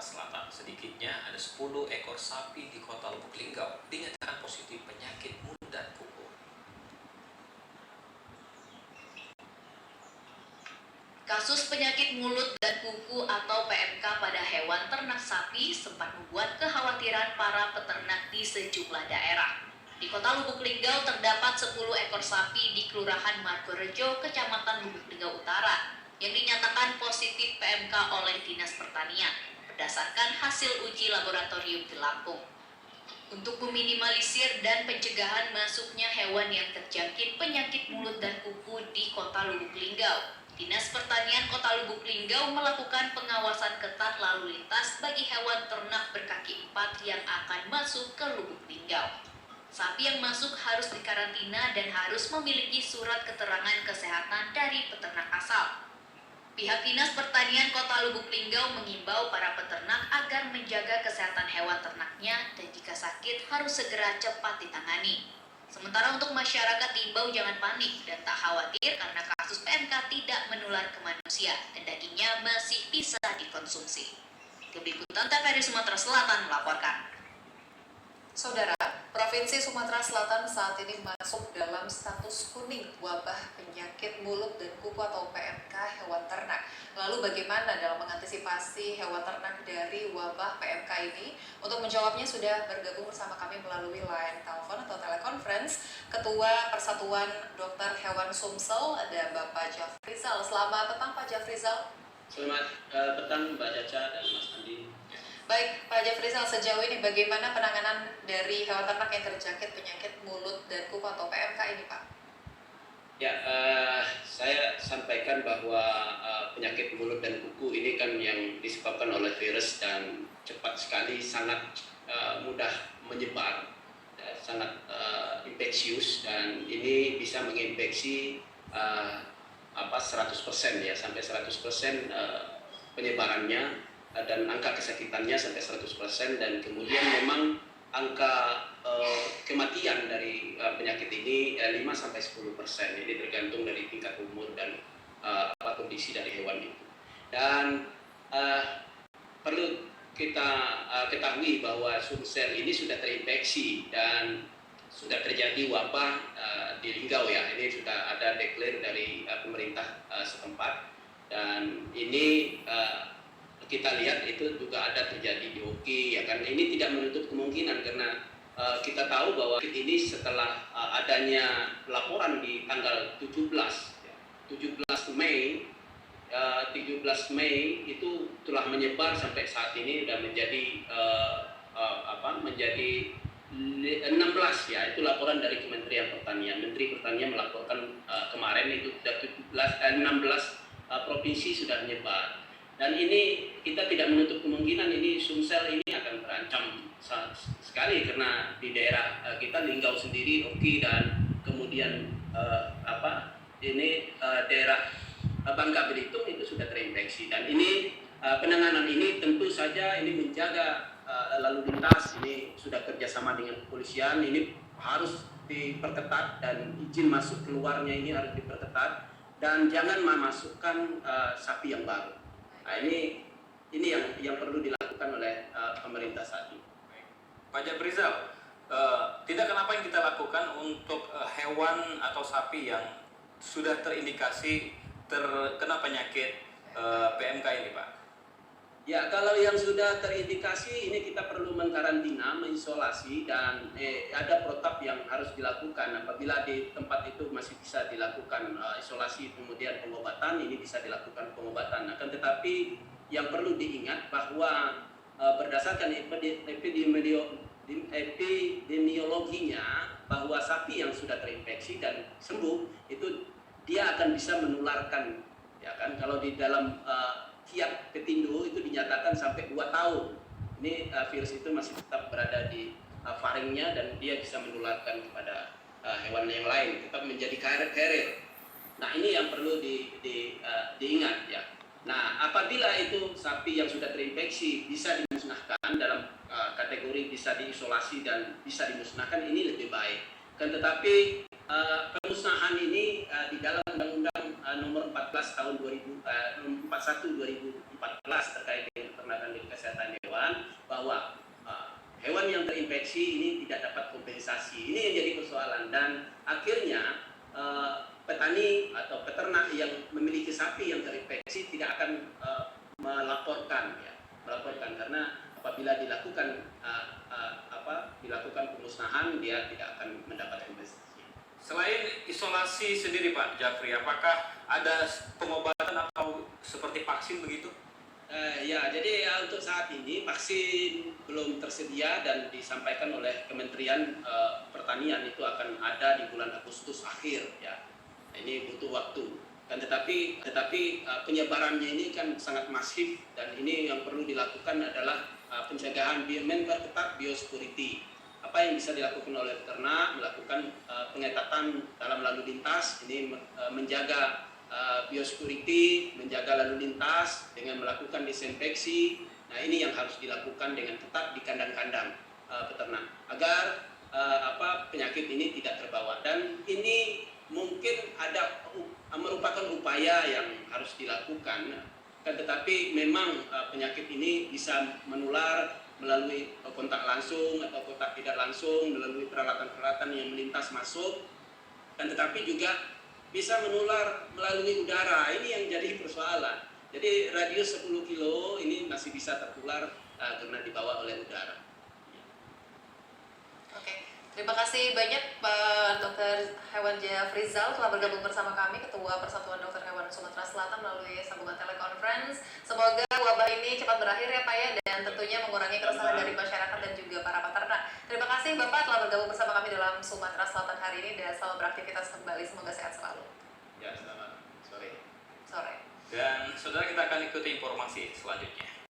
Selatan. Sedikitnya ada 10 ekor sapi di Kota Lubuk Linggau dinyatakan positif penyakit mulut dan kuku. Kasus penyakit mulut dan kuku atau PMK pada hewan ternak sapi sempat membuat kekhawatiran para peternak di sejumlah daerah. Di Kota Lubuk Linggau terdapat 10 ekor sapi di Kelurahan Margorejo, Kecamatan Lubuk Linggau Utara, yang dinyatakan positif PMK oleh Dinas Pertanian berdasarkan hasil uji laboratorium di Lampung. Untuk meminimalisir dan pencegahan masuknya hewan yang terjangkit penyakit mulut dan kuku di Kota Lubuk Linggau, Dinas Pertanian Kota Lubuk Linggau melakukan pengawasan ketat lalu lintas bagi hewan ternak berkaki 4 yang akan masuk ke Lubuk Linggau. Sapi yang masuk harus dikarantina dan harus memiliki surat keterangan kesehatan dari peternak asal. Pihak Dinas Pertanian Kota Lubuk Linggau mengimbau para peternak agar menjaga kesehatan hewan ternaknya dan jika sakit harus segera cepat ditangani. Sementara untuk masyarakat diimbau jangan panik dan tak khawatir karena kasus PMK tidak menular ke manusia dan dagingnya masih bisa dikonsumsi. Tim Liputan TVRI Sumatera Selatan melaporkan. Saudara, Provinsi Sumatera Selatan saat ini masuk dalam status kuning wabah penyakit mulut dan kuku atau PMK hewan ternak. Lalu bagaimana dalam mengantisipasi hewan ternak dari wabah PMK ini? Untuk menjawabnya sudah bergabung bersama kami melalui line telepon atau telekonferensi Ketua Persatuan Dokter Hewan Sumsel, ada Bapak Jafrizal. Selamat petang Pak Jafrizal. Selamat petang Mbak Caca dan Mas Andi. Baik, Pak Jafrizal, sejauh ini bagaimana penanganan dari hewan ternak yang terjangkit penyakit mulut dan kuku atau PMK ini, Pak? Ya, saya sampaikan bahwa penyakit mulut dan kuku ini kan yang disebabkan oleh virus dan cepat sekali, sangat mudah menyebar, sangat infeksius, dan ini bisa menginfeksi 100% ya, sampai 100% penyebarannya. Dan angka kesakitannya sampai 100%, dan kemudian memang angka kematian dari penyakit ini 5-10%. Ini tergantung dari tingkat umur dan kondisi dari hewan itu. Dan perlu kita ketahui bahwa Sumsel ini sudah terinfeksi dan sudah terjadi wabah di Linggau ya. Ini sudah ada declare dari pemerintah setempat, dan ini kita lihat itu juga ada terjadi di Oki ya kan. Ini tidak menutup kemungkinan karena kita tahu bahwa ini setelah adanya laporan di tanggal 17 Mei 17 Mei itu telah menyebar sampai saat ini sudah menjadi menjadi 16 ya. Itu laporan dari Kementerian Pertanian. Menteri Pertanian melaporkan kemarin itu sudah 16 provinsi sudah menyebar. Dan ini kita tidak menutup kemungkinan ini Sumsel ini akan terancam sekali karena di daerah kita Linggau sendiri, Oki, dan kemudian daerah Bangka Belitung itu sudah terinfeksi. Dan ini penanganan ini tentu saja ini menjaga lalu lintas, ini sudah kerjasama dengan kepolisian, ini harus diperketat dan izin masuk keluarnya ini harus diperketat dan jangan memasukkan sapi yang baru. Nah, ini yang perlu dilakukan oleh pemerintah saat ini. Pak Jafrizal, tidak kenapa yang kita lakukan untuk hewan atau sapi yang sudah terindikasi terkena penyakit PMK ini, Pak? Ya, kalau yang sudah terindikasi ini kita perlu mengkarantina, mengisolasi, dan ada protap yang harus dilakukan. Apabila di tempat itu masih bisa dilakukan isolasi kemudian pengobatan, ini bisa dilakukan pengobatan. Akan tetapi yang perlu diingat bahwa berdasarkan epidemiologinya bahwa sapi yang sudah terinfeksi dan sembuh itu dia akan bisa menularkan, ya kan? Kalau di dalam kiat petindo itu dinyatakan sampai 2 tahun. Ini virus itu masih tetap berada di faringnya dan dia bisa menularkan kepada hewan yang lain, tetap menjadi carrier. Nah, ini yang perlu diingat ya. Nah, apabila itu sapi yang sudah terinfeksi bisa dimusnahkan dalam kategori bisa diisolasi dan bisa dimusnahkan, ini lebih baik. Kan tetapi pemusnahan ini di dalam Undang-Undang nomor 14 tahun 41 2014 terkait dengan peternakan dan kesehatan hewan, bahwa hewan yang terinfeksi ini tidak dapat kompensasi. Ini yang jadi persoalan, dan akhirnya petani atau peternak yang memiliki sapi yang terinfeksi tidak akan melaporkan karena apabila dilakukan pemusnahan, dia tidak akan mendapat kompensasi. Selain isolasi sendiri Pak Jafri, apakah ada pengobatan atau seperti vaksin begitu? Ya, jadi untuk saat ini vaksin belum tersedia dan disampaikan oleh Kementerian Pertanian itu akan ada di bulan Agustus akhir ya. Ini butuh waktu. Dan tetapi penyebarannya ini kan sangat masif, dan ini yang perlu dilakukan adalah pencegahan, memperketat biosecurity. Apa yang bisa dilakukan oleh peternak? Melakukan pengetatan dalam lalu lintas, ini menjaga biosecurity, menjaga lalu lintas dengan melakukan disinfeksi. Nah, ini yang harus dilakukan dengan ketat di kandang-kandang peternak agar penyakit ini tidak terbawa. Dan ini mungkin merupakan upaya yang harus dilakukan, tetapi memang penyakit ini bisa menular melalui kontak langsung atau kontak tidak langsung, melalui peralatan-peralatan yang melintas masuk, dan tetapi juga bisa menular melalui udara. Ini yang jadi persoalan. Jadi radius 10 kilo ini masih bisa tertular karena dibawa oleh udara. Oke, terima kasih banyak Pak Dr. Hewan Jafrizal telah bergabung bersama kami, Ketua Persatuan Dokter Hewan Sumatera Selatan melalui sambungan telekonferensi. Semoga wabah ini cepat berakhir ya Pak ya, dan tentunya mengurangi keresahan dari masyarakat dan juga para peternak. Terima kasih Bapak telah bergabung bersama kami dalam Sumatera Selatan hari ini, dan selamat beraktivitas kembali. Semoga sehat selalu. Ya, selamat sore. Sore. Dan saudara, kita akan ikuti informasi selanjutnya.